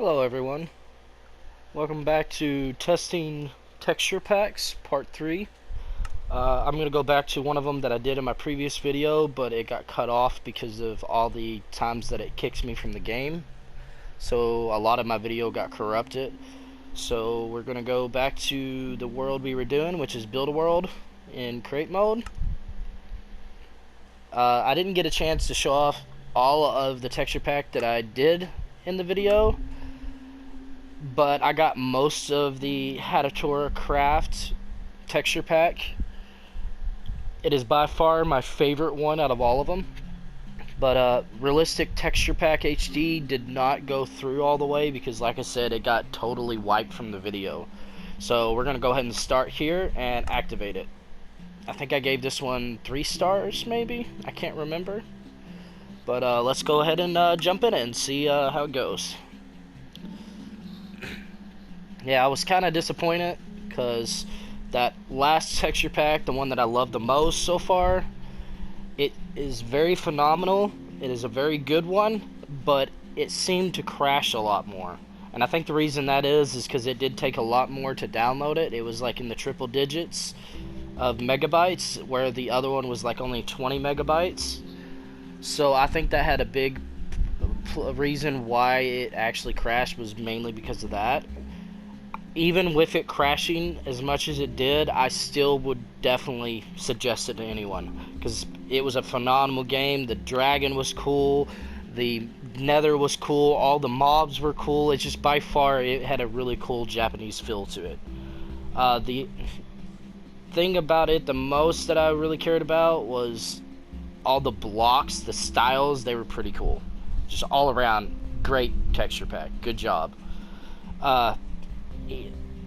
Hello everyone, welcome back to testing texture packs part 3. I'm going to go back to one of them that I did in my previous video, but it got cut off because of all the times that it kicks me from the game. So a lot of my video got corrupted. So we're going to go back to the world we were doing, which is Build a World in create mode. I didn't get a chance to show off all of the texture pack that I did in the video, but I got most of the Hatatora Craft texture pack. It is by far my favorite one out of all of them. But Realistic Texture Pack HD did not go through all the way because, like I said, it got totally wiped from the video. So we're going to go ahead and start here and activate it. I think I gave this one 3 stars, maybe? I can't remember. But let's go ahead and jump in it and see how it goes. Yeah, I was kind of disappointed because that last texture pack, the one that I love the most so far, it is very phenomenal. It is a very good one, but it seemed to crash a lot more. And I think the reason that is because it did take a lot more to download it. It was like in the triple digits of megabytes, where the other one was like only 20 megabytes. So I think that had a big reason why it actually crashed, was mainly because of that. Even with it crashing as much as it did, I still would definitely suggest it to anyone, because it was a phenomenal game. The dragon was cool, the nether was cool, all the mobs were cool. It's just by far, it had a really cool Japanese feel to it. The thing about it the most that I really cared about was all the blocks, the styles. They were pretty cool. Just all around great texture pack. Good job.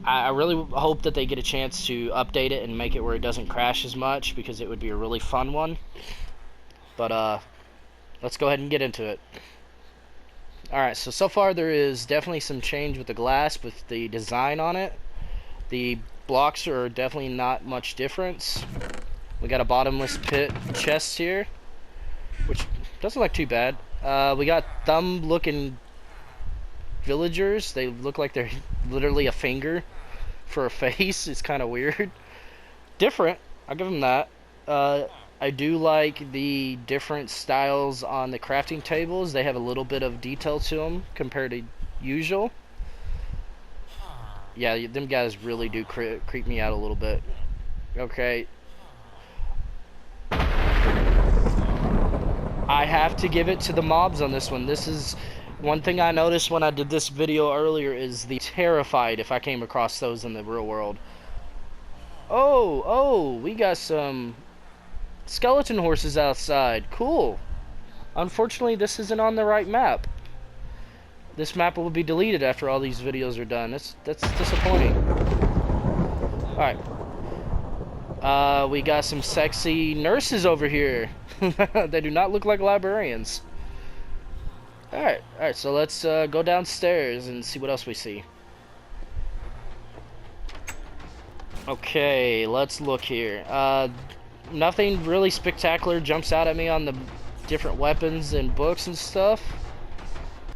I really hope that they get a chance to update it and make it where it doesn't crash as much, because it would be a really fun one. But let's go ahead and get into it. Alright, so far there is definitely some change with the glass, with the design on it. The blocks are definitely not much difference. We got a bottomless pit chest here, which doesn't look too bad. We got thumb looking villagers. They look like they're literally a finger for a face. It's kind of weird. Different, I'll give them that. I do like the different styles on the crafting tables. They have a little bit of detail to them compared to usual. Yeah, them guys really do creep me out a little bit. Okay. I have to give it to the mobs on this one. This is one thing I noticed when I did this video earlier, is the terrified if I came across those in the real world. Oh, we got some skeleton horses outside. Cool. Unfortunately, this isn't on the right map. This map will be deleted after all these videos are done. That's disappointing. Alright. We got some sexy nurses over here. They do not look like librarians. Alright, so let's go downstairs and see what else we see. Okay, let's look here. Nothing really spectacular jumps out at me on the different weapons and books and stuff.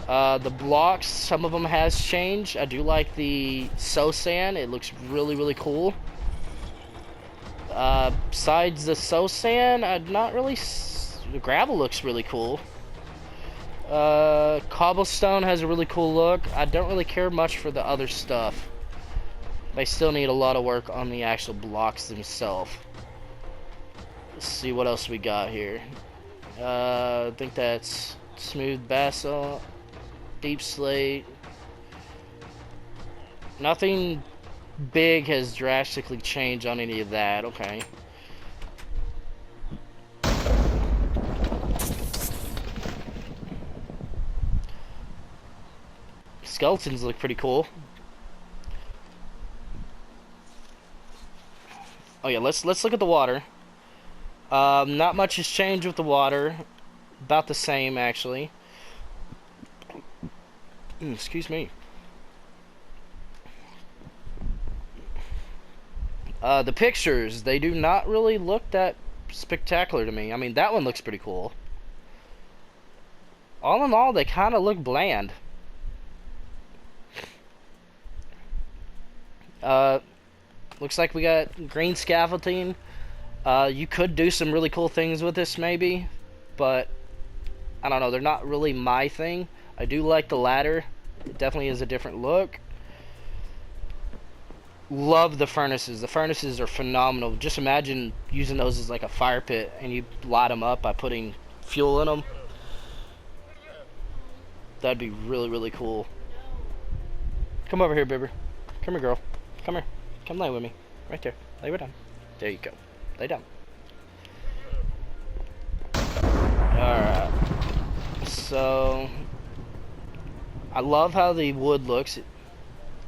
The blocks, some of them has changed. I do like the Sosan. It looks really, really cool. Besides the Sosan, not really. The gravel looks really cool. Cobblestone has a really cool look. I don't really care much for the other stuff. They still need a lot of work on the actual blocks themselves. Let's see what else we got here. I think that's smooth basalt, deep slate. Nothing big has drastically changed on any of that. Okay. Skeletons look pretty cool. Oh yeah, let's look at the water. Not much has changed with the water. About the same, actually. Excuse me. The pictures, they do not really look that spectacular to me. I mean, that one looks pretty cool. All in all, they kind of look bland. Uh, looks like we got green scaffolding. You could do some really cool things with this maybe, but I don't know, they're not really my thing. I do like the ladder. It definitely is a different look. Love the furnaces. The furnaces are phenomenal. Just imagine using those as like a fire pit and you light them up by putting fuel in them. That'd be really, really cool. Come over here, Bibber. Come here, girl. Come here. Come lay with me. Right there. Lay down. There you go. Lay down. Alright. So, I love how the wood looks.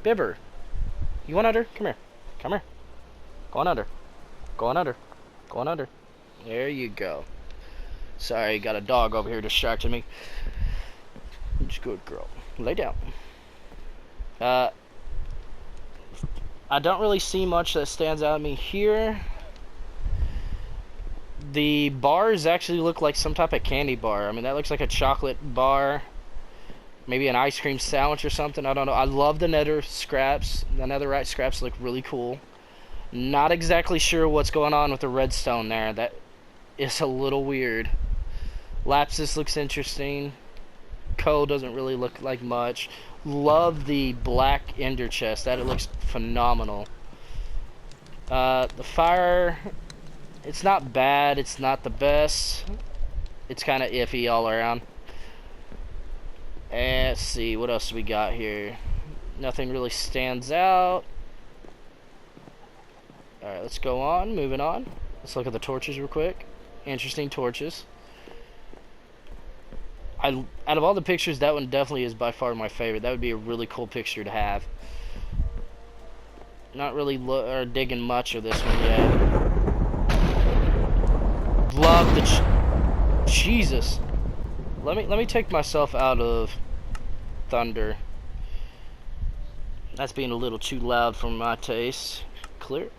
Bibber. You want under? Come here. Come here. Go on under. Go on under. Go on under. There you go. Sorry, got a dog over here distracting me. Just good girl. Lay down. I don't really see much that stands out at me here. The bars actually look like some type of candy bar. I mean, that looks like a chocolate bar. Maybe an ice cream sandwich or something. I don't know. I love the nether scraps. The netherite scraps look really cool. Not exactly sure what's going on with the redstone there. That is a little weird. Lapis looks interesting. Coal doesn't really look like much. Love the black ender chest. That it looks phenomenal. The fire, it's not bad. It's not the best. It's kind of iffy all around. And let's see, what else we got here? Nothing really stands out. Alright, let's go on, moving on. Let's look at the torches real quick. Interesting torches. Out of all the pictures, that one definitely is by far my favorite. That would be a really cool picture to have. Not really digging much of this one yet. Love the Jesus. Let me take myself out of thunder. That's being a little too loud for my taste. Clear.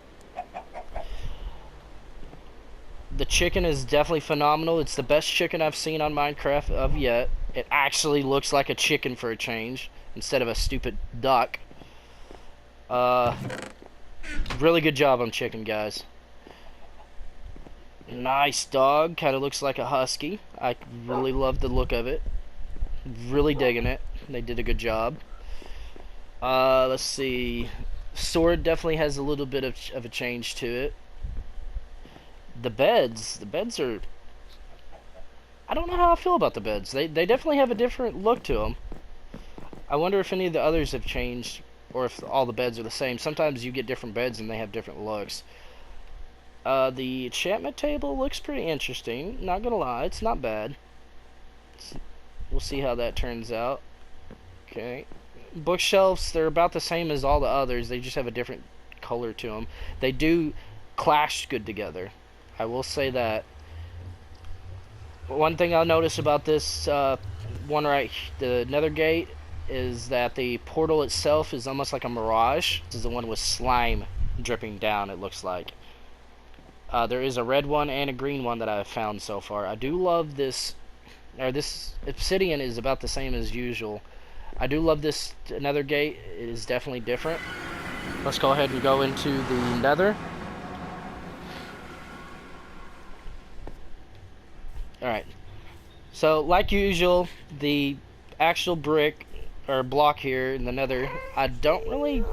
The chicken is definitely phenomenal. It's the best chicken I've seen on Minecraft of yet. It actually looks like a chicken for a change instead of a stupid duck. Really good job on chicken, guys. Nice dog. Kind of looks like a husky. I really love the look of it. Really digging it. They did a good job. Let's see. Sword definitely has a little bit of a change to it. The beds are... I don't know how I feel about the beds. They definitely have a different look to them. I wonder if any of the others have changed, or if all the beds are the same. Sometimes you get different beds and they have different looks. The enchantment table looks pretty interesting. Not gonna lie, it's not bad. We'll see how that turns out. Okay. Bookshelves, they're about the same as all the others. They just have a different color to them. They do clash good together. I will say that. One thing I'll notice about this one right, the nether gate, is that the portal itself is almost like a mirage. This is the one with slime dripping down, it looks like. There is a red one and a green one that I've found so far. I do love this, or this obsidian is about the same as usual. I do love this nether gate. It is definitely different. Let's go ahead and go into the nether. Alright, so like usual, the actual brick or block here in the nether, I don't really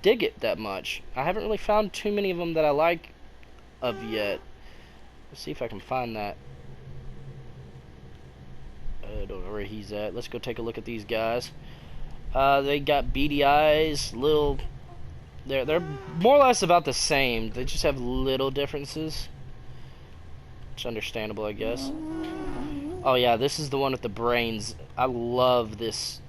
dig it that much. I haven't really found too many of them that I like of yet. Let's see if I can find that. I don't know where he's at. Let's go take a look at these guys. They got beady eyes, little... They're more or less about the same. They just have little differences. It's understandable, I guess. Oh yeah, this is the one with the brains. I love this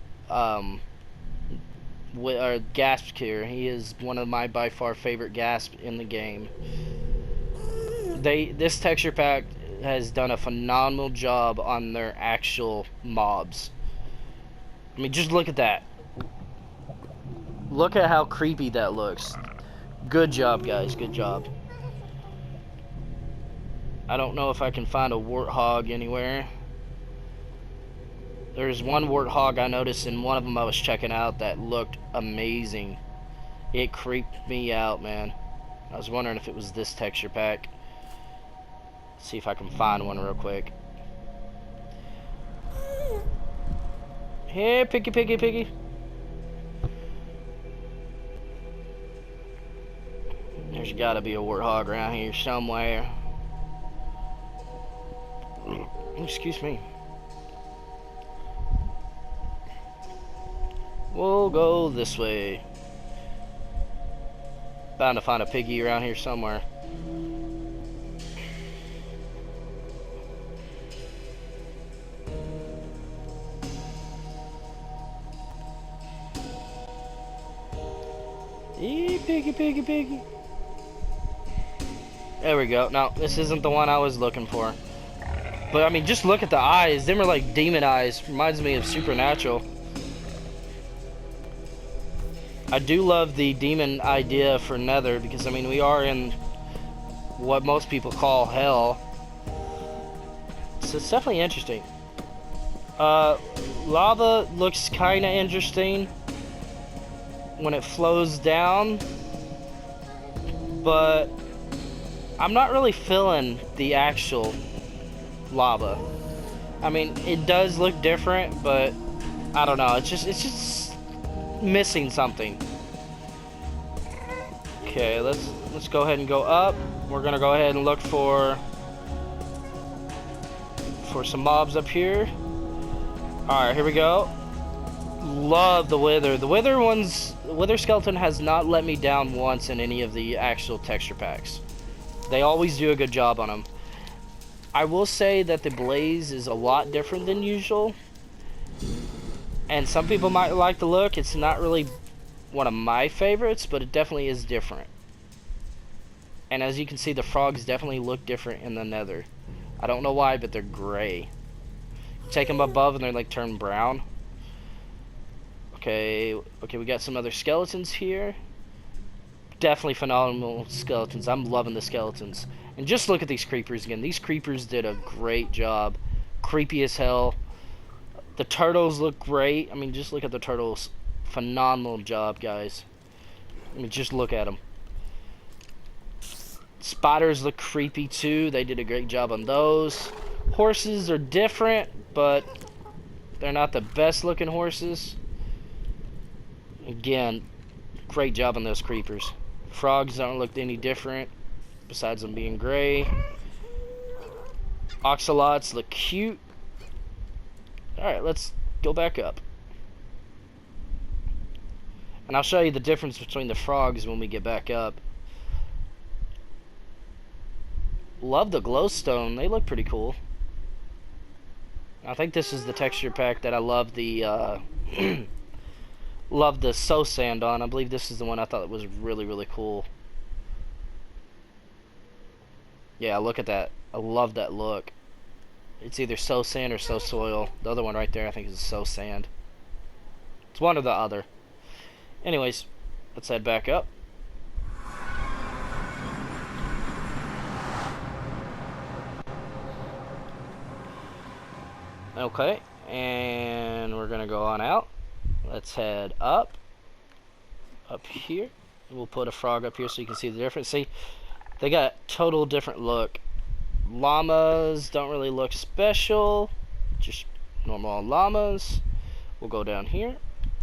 Gasp here. He is one of my by far favorite Gasp in the game. This texture pack has done a phenomenal job on their actual mobs. I mean, just look at that. Look at how creepy that looks. Good job, guys. Good job. I don't know if I can find a warthog anywhere. There's one warthog I noticed in one of them I was checking out that looked amazing. It creeped me out, man. I was wondering if it was this texture pack. See if I can find one real quick. Here, piggy, piggy, piggy. There's gotta be a warthog around here somewhere. Excuse me. We'll go this way. Bound to find a piggy around here somewhere. Eee, piggy, piggy, piggy. There we go. No, this isn't the one I was looking for. But I mean, just look at the eyes. Them are like demon eyes. Reminds me of Supernatural. I do love the demon idea for Nether because I mean we are in what most people call hell. So it's definitely interesting. Lava looks kind of interesting when it flows down, but I'm not really feeling the actual lava. I mean, it does look different, but I don't know. It's just missing something. Okay, let's go ahead and go up. We're gonna go ahead and look for some mobs up here. All right, here we go. Love the wither. The wither skeleton has not let me down once in any of the actual texture packs. They always do a good job on them. I will say that the blaze is a lot different than usual, and some people might like the look. It's not really one of my favorites, but it definitely is different. And as you can see, the frogs definitely look different in the Nether. I don't know why, but they're gray. Take them above and they're like turned brown. Okay, we got some other skeletons here. Definitely phenomenal skeletons. I'm loving the skeletons. And just look at these creepers again. These creepers did a great job. Creepy as hell. The turtles look great. I mean, just look at the turtles. Phenomenal job, guys. I mean, just look at them. Spiders look creepy too. They did a great job on those. Horses are different, but they're not the best looking horses. Again, great job on those creepers. Frogs don't look any different besides them being gray. Ocelots look cute. Alright, let's go back up. And I'll show you the difference between the frogs when we get back up. Love the glowstone. They look pretty cool. I think this is the texture pack that I love the love the So Sand on. I believe this is the one I thought was really cool. Yeah, look at that. I love that look. It's either So Sand or So Soil. The other one right there I think is So Sand. It's one or the other. Anyways, let's head back up. Okay, and we're gonna go on out. Let's head up here. We'll put a frog up here so you can see the difference. See, they got total different look. Llamas don't really look special, just normal llamas. We'll go down here.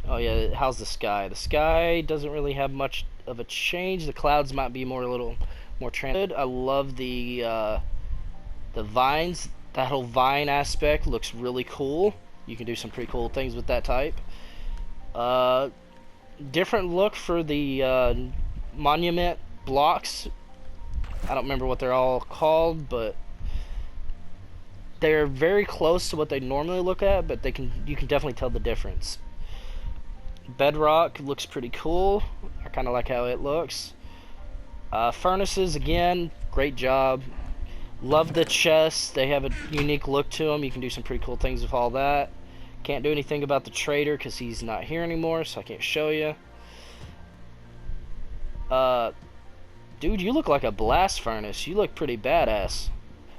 Oh yeah, how's the sky? The sky doesn't really have much of a change. The clouds might be a little more transparent. I love the vines. That whole vine aspect looks really cool. You can do some pretty cool things with that type. Different look for the monument blocks. I don't remember what they're all called, but they're very close to what they normally look at, but you can definitely tell the difference. Bedrock looks pretty cool. I kind of like how it looks. Furnaces, again, great job. Love the chests. They have a unique look to them. You can do some pretty cool things with all that. Can't do anything about the trader because he's not here anymore, so I can't show you. Dude, you look like a blast furnace. You look pretty badass.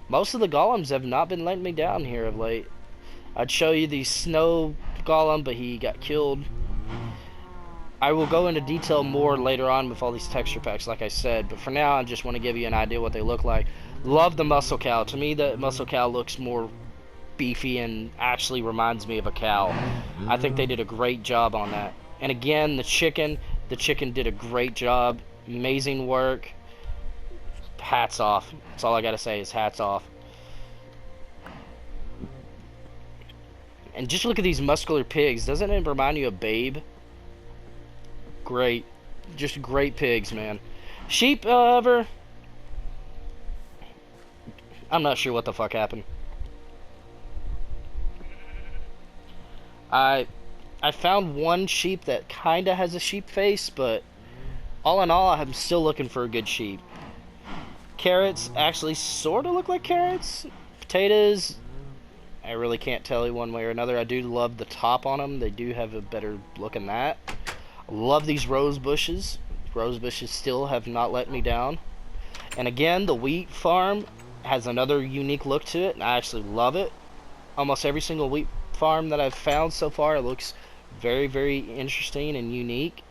Most of the golems have not been letting me down here of late. I'd show you the snow golem, but he got killed. I will go into detail more later on with all these texture packs, like I said, but for now I just want to give you an idea what they look like. Love the muscle cow. To me, the muscle cow looks more beefy and actually reminds me of a cow. I think they did a great job on that. And again, the chicken did a great job. Amazing work. Hats off. That's all I gotta say is hats off. And just look at these muscular pigs. Doesn't it remind you of Babe? Great. Just great pigs, man. Sheep, however, I'm not sure what the fuck happened. I found one sheep that kinda has a sheep face, but all in all, I'm still looking for a good sheep. Carrots actually sorta look like carrots. Potatoes, I really can't tell you one way or another. I do love the top on them. They do have a better look than that. I love these rose bushes. Rose bushes still have not let me down. And again, the wheat farm has another unique look to it, and I actually love it. Almost every single wheat farm that I've found so far, it looks very, very interesting and unique.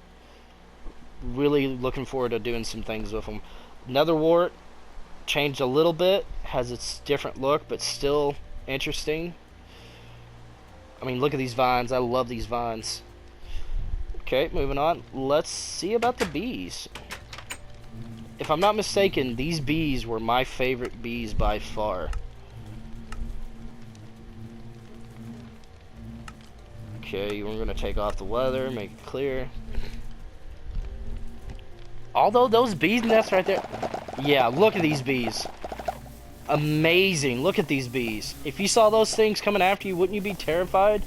Really looking forward to doing some things with them. Netherwort changed a little bit, has its different look, but still interesting. I mean, look at these vines. I love these vines. Okay, moving on. Let's see about the bees. If I'm not mistaken, these bees were my favorite bees by far. Okay, we're gonna take off the weather, make it clear. Although those bees nests right there, yeah, look at these bees. Amazing, look at these bees. If you saw those things coming after you, wouldn't you be terrified?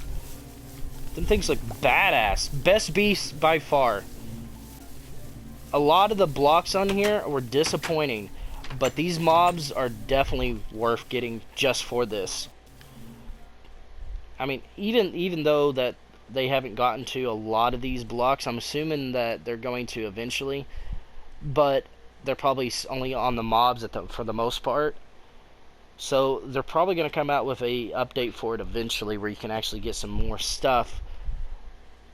Them things look badass. Best bees by far. A lot of the blocks on here were disappointing, but these mobs are definitely worth getting just for this. I mean, even though that they haven't gotten to a lot of these blocks, I'm assuming that they're going to eventually, but they're probably only on the mobs for the most part. So they're probably going to come out with a update for it eventually, where you can actually get some more stuff.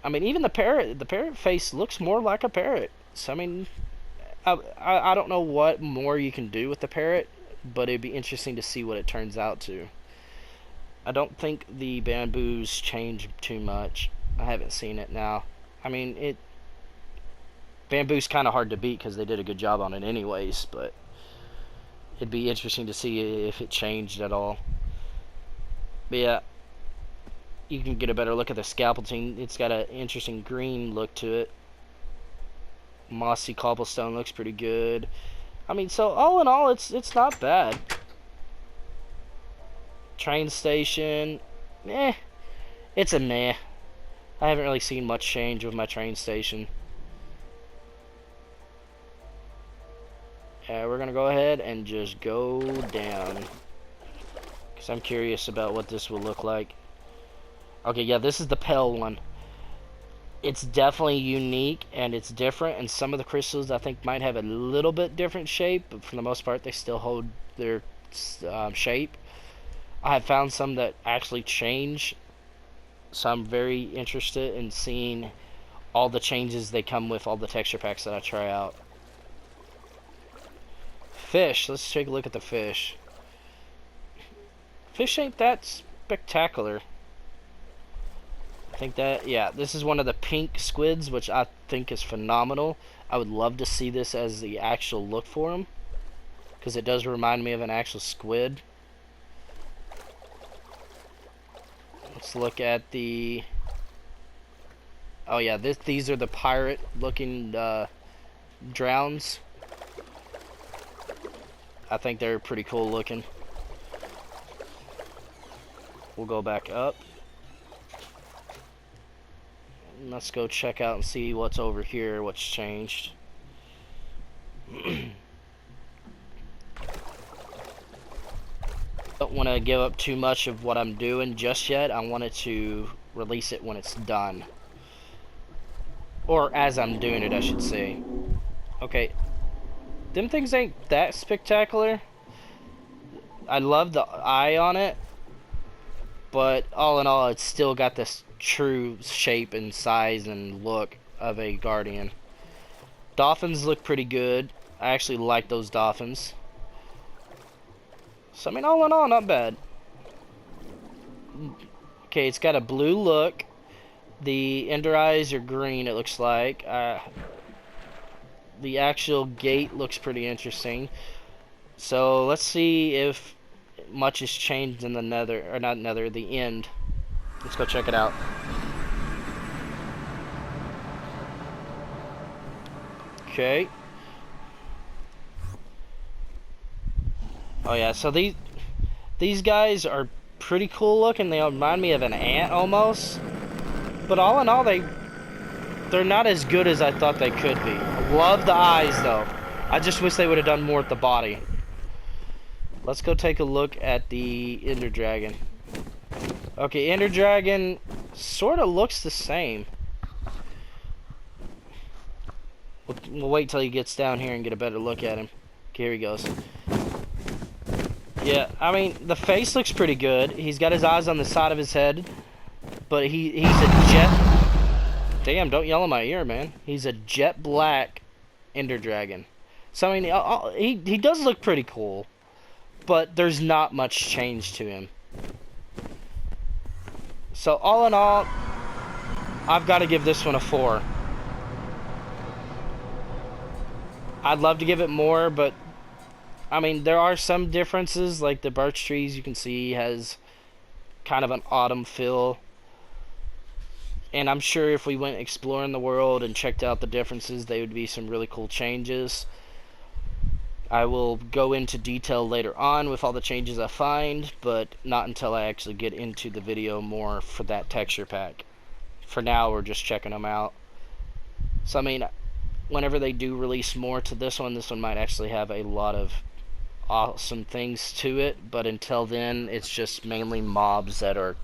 I mean, even the parrot face looks more like a parrot. So I mean, I don't know what more you can do with the parrot, but it'd be interesting to see what it turns out to. I don't think the bamboos change too much. I haven't seen it now. I mean, bamboo's kind of hard to beat because they did a good job on it anyways, but it'd be interesting to see if it changed at all. But yeah, you can get a better look at the scaffolding. It's got an interesting green look to it. Mossy cobblestone looks pretty good. I mean, so all in all, it's not bad. Train station, it's a meh. I haven't really seen much change with my train station. We're gonna go ahead and just go down, because I'm curious about what this will look like. Okay, yeah, this is the Pell one. It's definitely unique and it's different, and some of the crystals I think might have a little bit different shape, but for the most part they still hold their shape. I have found some that actually change, so I'm very interested in seeing all the changes they come with, all the texture packs that I try out. Fish, let's take a look at the fish. Fish ain't that spectacular. I think that, yeah, this is one of the pink squids, which I think is phenomenal. I would love to see this as the actual look for them, because it does remind me of an actual squid. Let's look at the, oh yeah, these are the pirate looking drowns. I think they're pretty cool looking. We'll go back up. Let's go check out and see what's over here, what's changed. Don't want to give up too much of what I'm doing just yet. I wanted to release it when it's done. Or as I'm doing it, I should say. Okay. Them things ain't that spectacular. I love the eye on it, but all in all, it's still got this true shape and size and look of a Guardian. Dolphins look pretty good. I actually like those Dolphins. So, I mean, all in all, not bad. Okay, it's got a blue look. The Ender eyes are green, it looks like. The actual gate looks pretty interesting. So, let's see if much has changed in the nether, or not nether, the end. Let's go check it out. Okay. Oh yeah, so these guys are pretty cool looking. They remind me of an ant almost. But all in all, they're not as good as I thought they could be. I love the eyes though. I just wish they would have done more with the body. Let's go take a look at the Ender Dragon. Okay, Ender Dragon sort of looks the same. We'll wait till he gets down here and get a better look at him. Okay, here he goes. Yeah, I mean, the face looks pretty good. He's got his eyes on the side of his head. But he's a jet... Damn, don't yell in my ear, man. He's a jet black Ender Dragon. So, I mean, he does look pretty cool. But there's not much change to him. So, all in all, I've got to give this one a 4. I'd love to give it more, but I mean, there are some differences, like the birch trees you can see has kind of an autumn feel. And I'm sure if we went exploring the world and checked out the differences, there would be some really cool changes. I will go into detail later on with all the changes I find, but not until I actually get into the video more for that texture pack. For now, we're just checking them out. So, I mean, whenever they do release more to this one might actually have a lot of awesome things to it, but until then it's just mainly mobs that are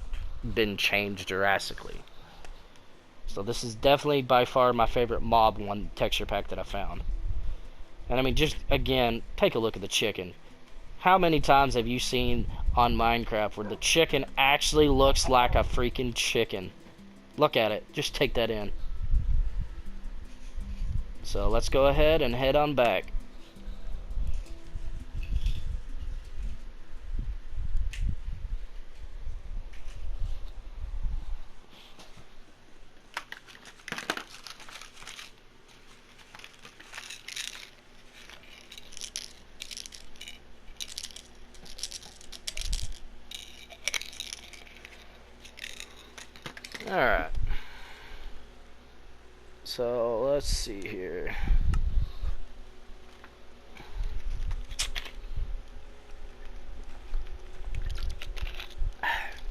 been changed drastically. So this is definitely by far my favorite mob one texture pack that I found. And I mean, just again, take a look at the chicken. How many times have you seen on Minecraft where the chicken actually looks like a freaking chicken? Look at it, just take that in. So let's go ahead and head on back. Alright. So let's see here.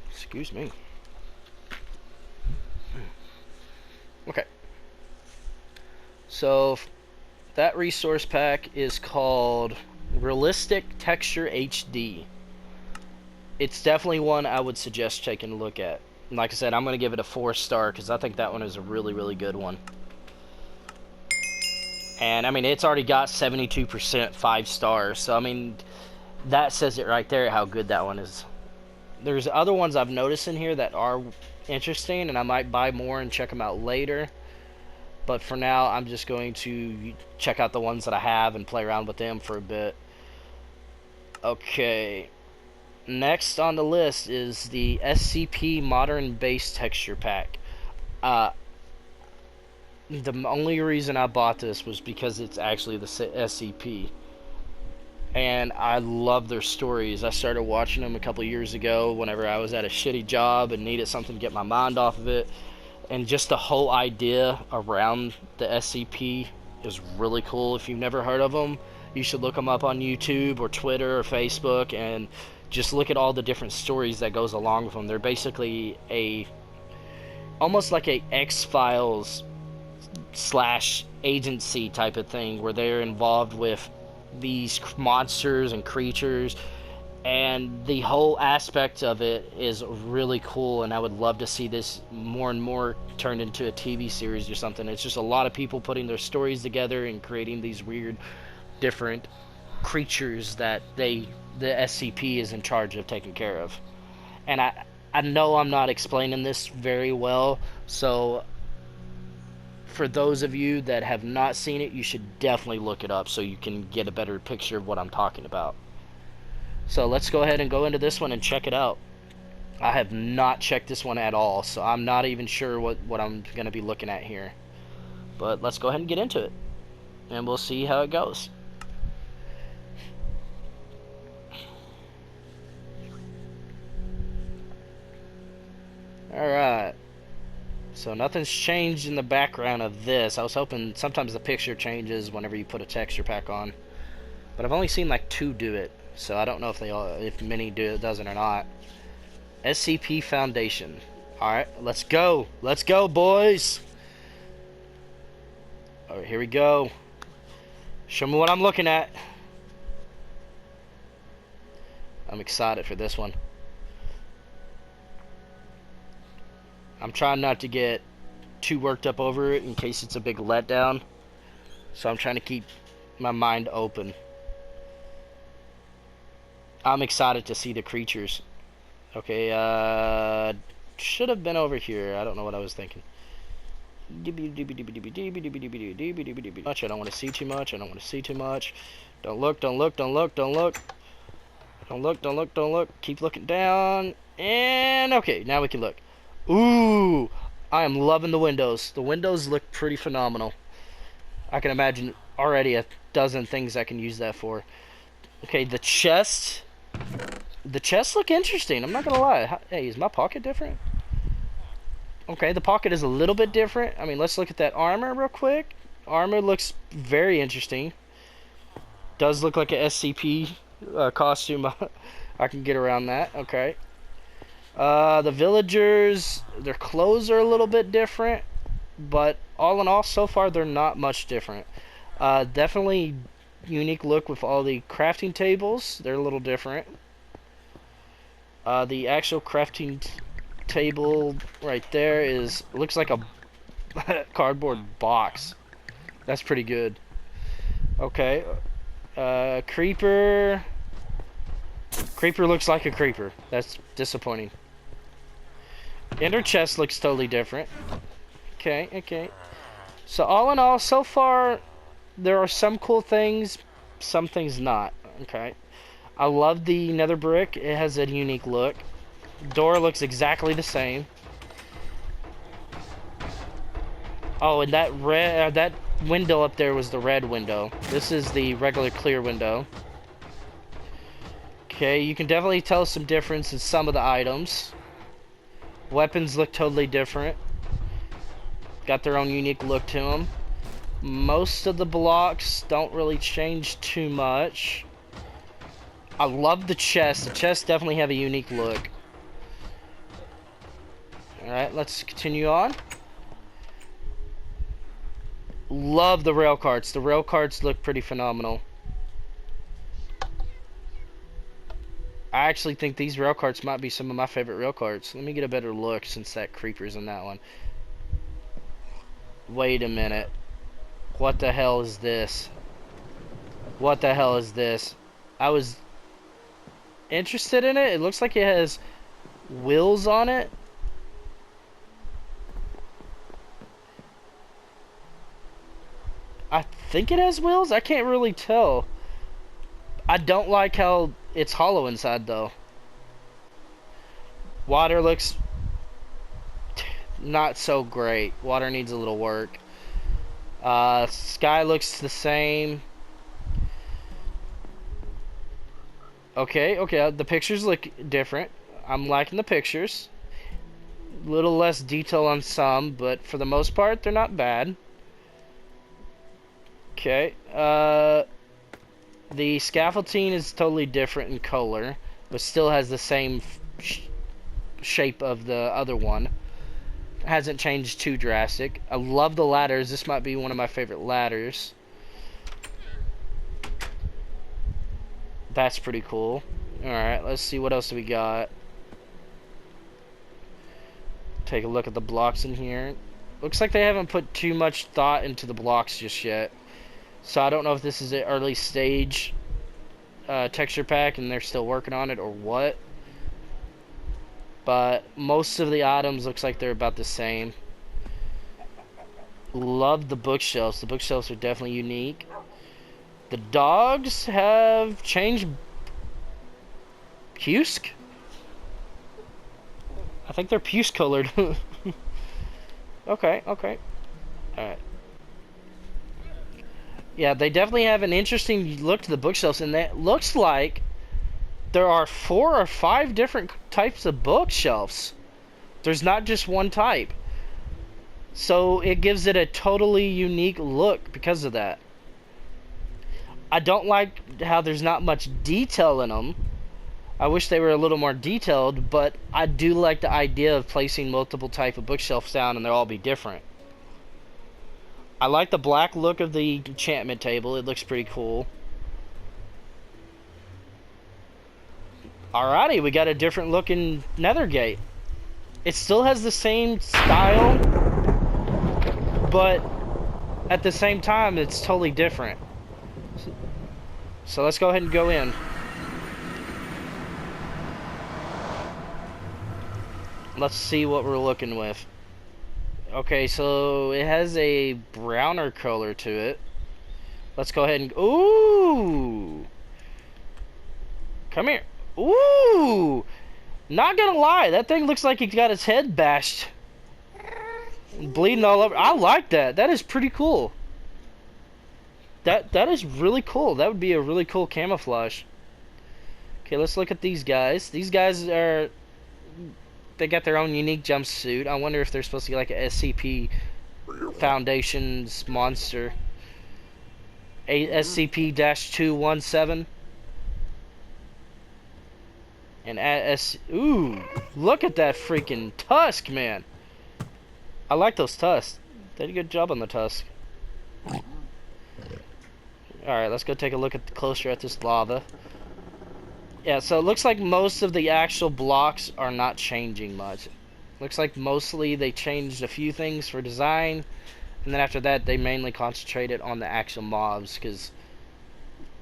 Excuse me. Okay. So that resource pack is called Realistic Texture HD. It's definitely one I would suggest taking a look at. And like I said, I'm going to give it a 4-star because I think that one is a really, really good one. And I mean, it's already got 72% 5 stars. So I mean, that says it right there how good that one is. There's other ones I've noticed in here that are interesting, and I might buy more and check them out later. But for now, I'm just going to check out the ones that I have and play around with them for a bit. Okay. Next on the list is the SCP Modern Base Texture Pack. The only reason I bought this was because it's actually the SCP. And I love their stories. I started watching them a couple years ago whenever I was at a shitty job and needed something to get my mind off of it. And just the whole idea around the SCP is really cool. If you've never heard of them, you should look them up on YouTube or Twitter or Facebook and just look at all the different stories that goes along with them. They're basically almost like a X-Files / agency type of thing where they're involved with these monsters and creatures, and the whole aspect of it is really cool, and I would love to see this more and more turned into a TV series or something. It's just a lot of people putting their stories together and creating these weird different creatures that the SCP is in charge of taking care of. And I know I'm not explaining this very well, so for those of you that have not seen it, you should definitely look it up so you can get a better picture of what I'm talking about. So let's go ahead and go into this one and check it out. I have not checked this one at all, so I'm not even sure what I'm going to be looking at here. But let's go ahead and get into it, and we'll see how it goes. Alright. So nothing's changed in the background of this. I was hoping sometimes the picture changes whenever you put a texture pack on. But I've only seen like 2 do it. So I don't know if many does it or not. SCP Foundation. Alright, let's go. Let's go, boys. Alright, here we go. Show me what I'm looking at. I'm excited for this one. I'm trying not to get too worked up over it in case it's a big letdown. So I'm trying to keep my mind open. I'm excited to see the creatures. Okay, should have been over here. I don't know what I was thinking. Much. I don't want to see too much. I don't want to see too much. Don't look, don't look, don't look, don't look. Don't look, don't look, don't look. Keep looking down. And okay, now we can look. Ooh, I am loving the windows. The windows look pretty phenomenal. I can imagine already a dozen things I can use that for. Okay, the chest. The chests look interesting. I'm not gonna lie. Hey, is my pocket different? Okay, the pocket is a little bit different. I mean, let's look at that armor real quick. Armor looks very interesting. Does look like a SCP costume. I can get around that. Okay. The villagers, their clothes are a little bit different, but all in all, so far they're not much different. Definitely unique look with all the crafting tables. They're a little different. The actual crafting table right there looks like a cardboard box. That's pretty good. Okay. Creeper. Creeper looks like a creeper. That's disappointing. Ender chest looks totally different. Okay, okay. So all in all, so far, there are some cool things, some things not. Okay. I love the nether brick. It has a unique look. Door looks exactly the same. Oh, and that that window up there was the red window. This is the regular clear window. Okay, you can definitely tell some difference in some of the items. Weapons look totally different. Got their own unique look to them. Most of the blocks don't really change too much. I love the chests. The chests definitely have a unique look. Alright, let's continue on. Love the rail carts. The rail carts look pretty phenomenal. I actually think these rail carts might be some of my favorite rail carts. Let me get a better look since that creeper's in that one. Wait a minute. What the hell is this? What the hell is this? I was interested in it. It looks like it has wheels on it. I think it has wheels. I can't really tell. I don't like how it's hollow inside though. Water looks not so great. Water needs a little work. Sky looks the same. Okay, okay, the pictures look different. I'm liking the pictures. A little less detail on some, but for the most part, they're not bad. Okay, the scaffolding is totally different in color, but still has the same shape of the other one. Hasn't changed too drastic. I love the ladders. This might be one of my favorite ladders. That's pretty cool. Alright, let's see what else we got. Take a look at the blocks in here. Looks like they haven't put too much thought into the blocks just yet. So I don't know if this is an early stage texture pack and they're still working on it or what. But most of the items looks like they're about the same. Love the bookshelves. The bookshelves are definitely unique. The dogs have changed. Puce? I think they're puce colored. Okay, okay. Alright. Yeah, they definitely have an interesting look to the bookshelves, and it looks like there are 4 or 5 different types of bookshelves. There's not just one type. So it gives it a totally unique look because of that. I don't like how there's not much detail in them. I wish they were a little more detailed, but I do like the idea of placing multiple type of bookshelves down and they'll all be different. I like the black look of the enchantment table. It looks pretty cool. Alrighty, we got a different looking Nethergate. It still has the same style, but at the same time, it's totally different. So let's go ahead and go in. Let's see what we're looking with. Okay, so it has a browner color to it. Let's go ahead and... Ooh! Come here. Ooh! Not gonna lie, that thing looks like he got his head bashed. Bleeding all over. I like that. That is pretty cool. That is really cool. That would be a really cool camouflage. Okay, let's look at these guys. These guys are... They got their own unique jumpsuit. I wonder if they're supposed to be like a SCP Foundation's monster. A SCP-217. And ooh, look at that freaking tusk, man. I like those tusks. They did a good job on the tusk. Alright, let's go take a look closer at this lava. Yeah, so it looks like most of the actual blocks are not changing much. Looks like mostly they changed a few things for design, and then after that they mainly concentrated on the actual mobs, because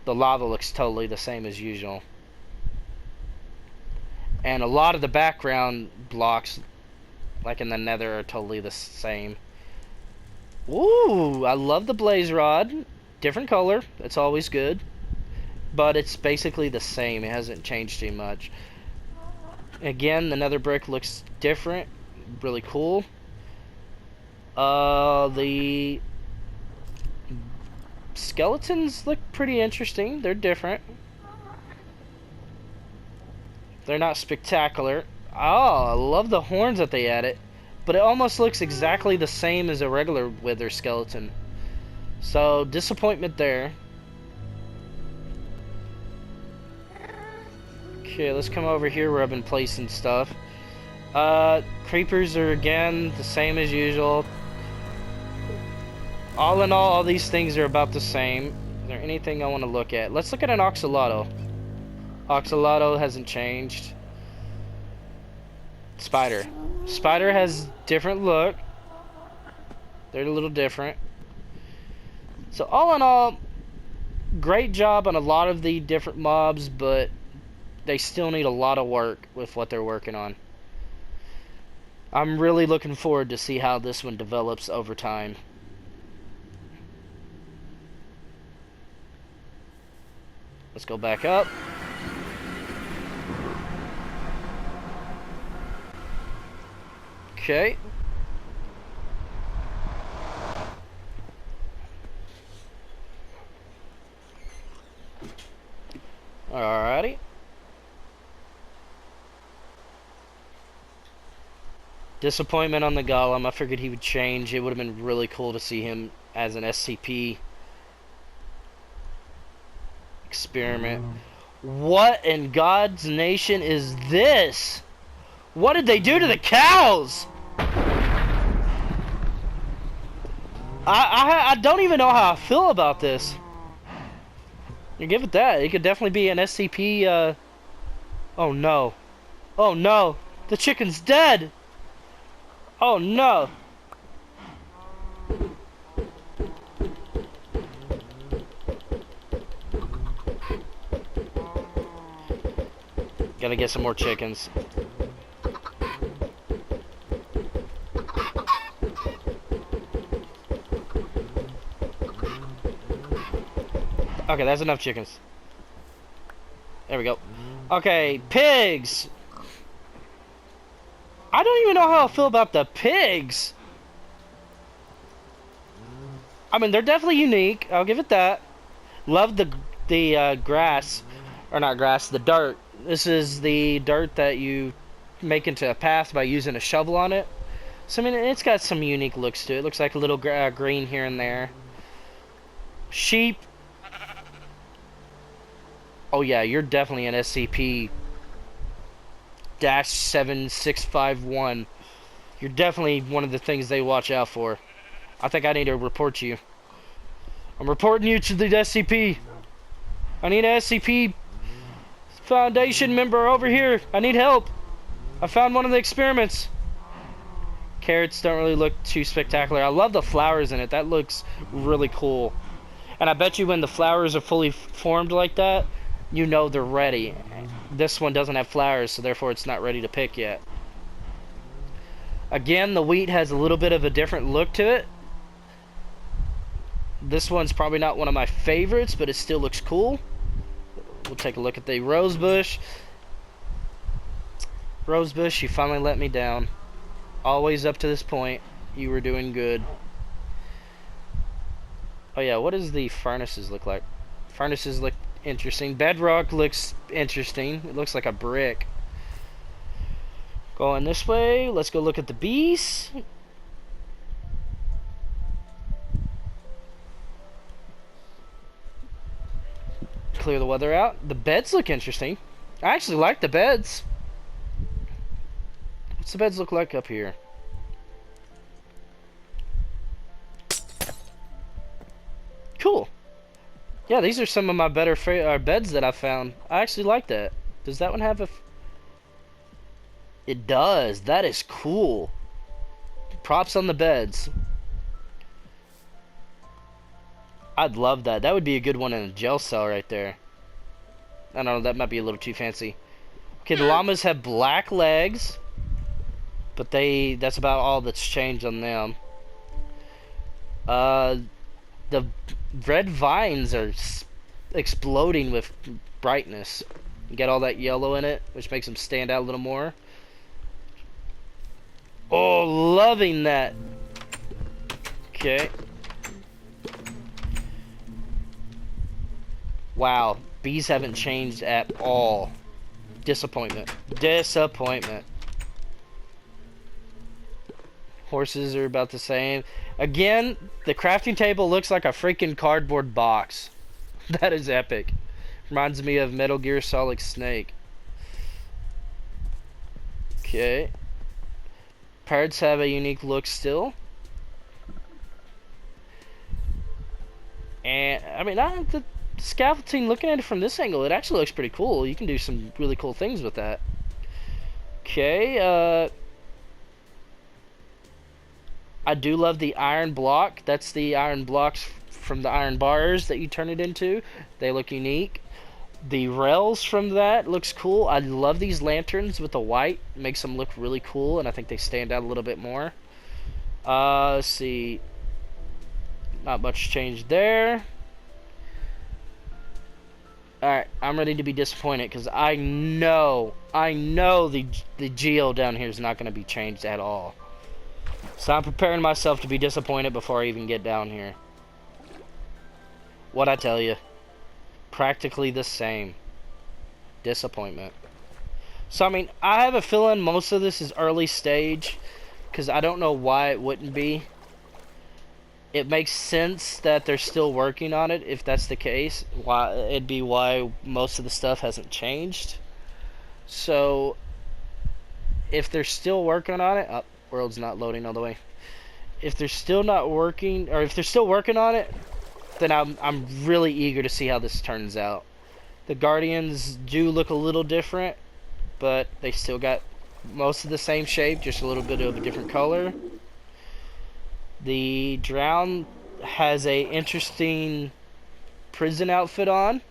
the lava looks totally the same as usual. And a lot of the background blocks, like in the nether, are totally the same. Ooh, I love the blaze rod. Different color, it's always good. But it's basically the same. It hasn't changed too much. Again, the nether brick looks different. Really cool. The skeletons look pretty interesting. They're different. They're not spectacular. Oh, I love the horns that they added. But it almost looks exactly the same as a regular wither skeleton. So, disappointment there. Okay, let's come over here where I've been placing stuff. Creepers are again the same as usual. All in all these things are about the same. Is there anything I want to look at? Let's look at an Oxalotl. Oxalotl hasn't changed. Spider. Spider has different look. They're a little different. So all in all, great job on a lot of the different mobs, but they still need a lot of work with what they're working on. I'm really looking forward to see how this one develops over time. Let's go back up. Okay. Alrighty. Disappointment on the Golem. I figured he would change. It would have been really cool to see him as an SCP experiment. What in God's nation is this? What did they do to the cows? I don't even know how I feel about this. You give it that. It could definitely be an SCP, Oh no. Oh no. The chicken's dead. Oh no. Gotta get some more chickens. Okay, that's enough chickens. There we go. Okay, pigs. I don't even know how I feel about the pigs. I mean, they're definitely unique. I'll give it that. Love the grass, or not grass, the dirt. This is the dirt that you make into a path by using a shovel on it. So I mean, it's got some unique looks to it. It looks like a little green here and there. Sheep. Oh yeah, you're definitely an SCP-7651. You're definitely one of the things they watch out for. I think I need to report you. I'm reporting you to the SCP. I need an SCP Foundation member over here. I need help. I found one of the experiments. Carrots don't really look too spectacular. I love the flowers in it. That looks really cool. And I bet you when the flowers are fully formed like that, you know they're ready. This one doesn't have flowers, so therefore it's not ready to pick yet. Again, the wheat has a little bit of a different look to it. This one's probably not one of my favorites, but it still looks cool. We'll take a look at the rosebush. Rosebush, you finally let me down. Always up to this point, you were doing good. Oh yeah, what does the furnaces look like? Furnaces look interesting. Bedrock looks interesting. It looks like a brick. Going this way, let's go look at the bees. Clear the weather out. The beds look interesting. I actually like the beds. What's the beds look like up here? Cool. Yeah, these are some of my better beds that I found. I actually like that. Does that one have a... It does. That is cool. Props on the beds. I'd love that. That would be a good one in a jail cell right there. I don't know, that might be a little too fancy. Okay, the llamas have black legs. But that's about all that's changed on them. The red vines are exploding with brightness. You get all that yellow in it, which makes them stand out a little more. Oh, loving that. Okay. Wow, bees haven't changed at all. Disappointment. Disappointment. Horses are about the same. Again, the crafting table looks like a freaking cardboard box. That is epic. Reminds me of Metal Gear Solid Snake. Okay. Parrots have a unique look still. And, I mean, the scaffolding, looking at it from this angle, it actually looks pretty cool. You can do some really cool things with that. Okay, I do love the iron block. That's the iron blocks from the iron bars that you turn it into. They look unique. The rails from that looks cool. I love these lanterns with the white. It makes them look really cool, and I think they stand out a little bit more. Let's see. Not much change there. Alright, I'm ready to be disappointed because I know the geo down here is not going to be changed at all. So I'm preparing myself to be disappointed before I even get down here. What'd I tell you? Practically the same. Disappointment. So I mean, I have a feeling most of this is early stage because I don't know why it wouldn't be. It makes sense that they're still working on it if that's the case. Why most of the stuff hasn't changed. So if they're still working on it, world's not loading all the way. If they're still not working, or if they're still working on it, then I'm really eager to see how this turns out. The Guardians do look a little different, but they still got most of the same shape, just a little bit of a different color. The Drown has a interesting prison outfit on.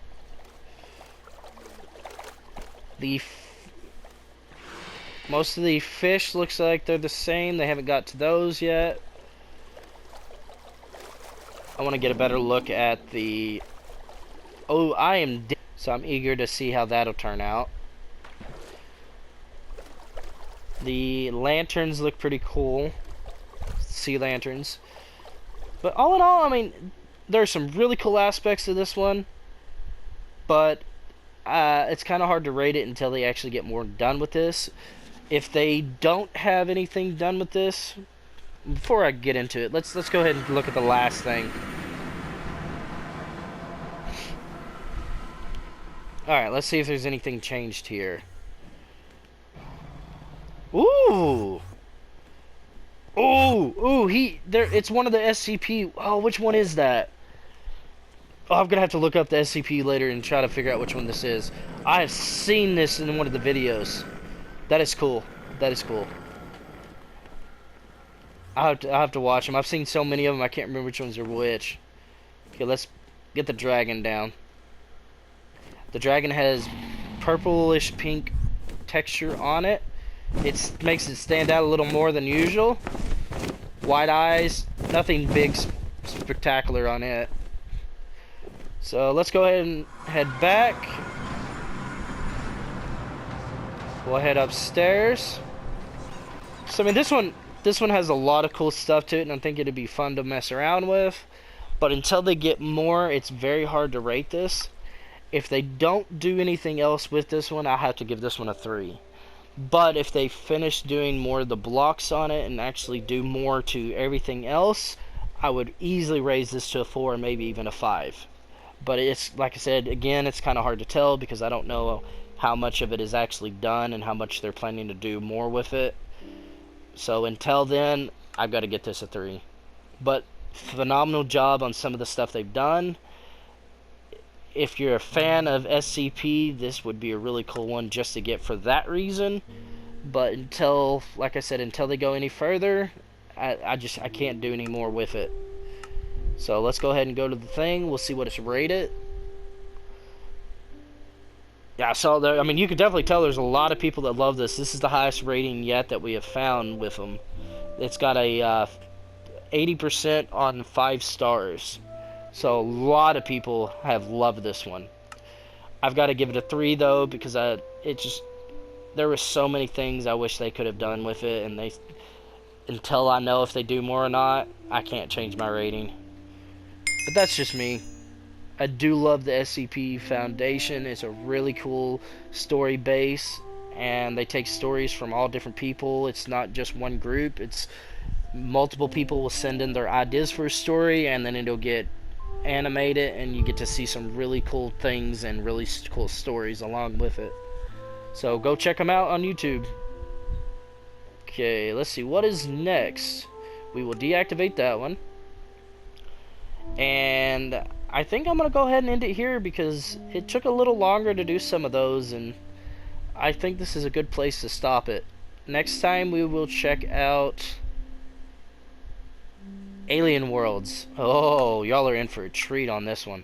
Most of the fish looks like they're the same. They haven't got to those yet. I want to get a better look at the Oh, I am so I'm eager to see how that'll turn out. The lanterns look pretty cool. Sea lanterns. But all in all, I mean, there's some really cool aspects to this one, but it's kind of hard to rate it until they actually get more done with this. If they don't have anything done with this, before I get into it, let's go ahead and look at the last thing. Alright, let's see if there's anything changed here. Ooh! Ooh, it's one of the SCP. Oh, which one is that? Oh, I'm gonna have to look up the SCP later and try to figure out which one this is. I have seen this in one of the videos. That is cool. That is cool. I have to watch them. I've seen so many of them, I can't remember which ones are which. Okay, let's get the dragon down. The dragon has purplish pink texture on it. It makes it stand out a little more than usual. White eyes, nothing big spectacular on it. So let's go ahead and head back. We'll head upstairs. So I mean, this one has a lot of cool stuff to it, and I think it'd be fun to mess around with. But until they get more, it's very hard to rate this. If they don't do anything else with this one, I have to give this one a 3. But if they finish doing more of the blocks on it and actually do more to everything else, I would easily raise this to a 4, maybe even a 5. But it's, like I said, again, it's kind of hard to tell because I don't know how much of it is actually done and how much they're planning to do more with it. So until then, I've got to get this a 3. But phenomenal job on some of the stuff they've done. If you're a fan of SCP, this would be a really cool one just to get for that reason. But until, like I said, until they go any further, I can't do any more with it. So let's go ahead and go to the thing. We'll see what it's rated. Yeah, so there, I mean, you can definitely tell there's a lot of people that love this. This is the highest rating yet that we have found with them. It's got a 80% on 5 stars. So a lot of people have loved this one. I've got to give it a 3 though, because there were so many things I wish they could have done with it, and until I know if they do more or not, I can't change my rating. But that's just me. I do love the SCP Foundation. It's a really cool story base, and they take stories from all different people. It's not just one group. It's multiple people will send in their ideas for a story, and then it'll get animated, and you get to see some really cool things and really cool stories along with it. So go check them out on YouTube. Okay, let's see what is next. We will deactivate that one, and I think I'm gonna go ahead and end it here because it took a little longer to do some of those, and I think this is a good place to stop it. Next time we will check out Alien Worlds. Oh, y'all are in for a treat on this one.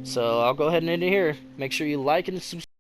So I'll go ahead and end it here. Make sure you like and subscribe.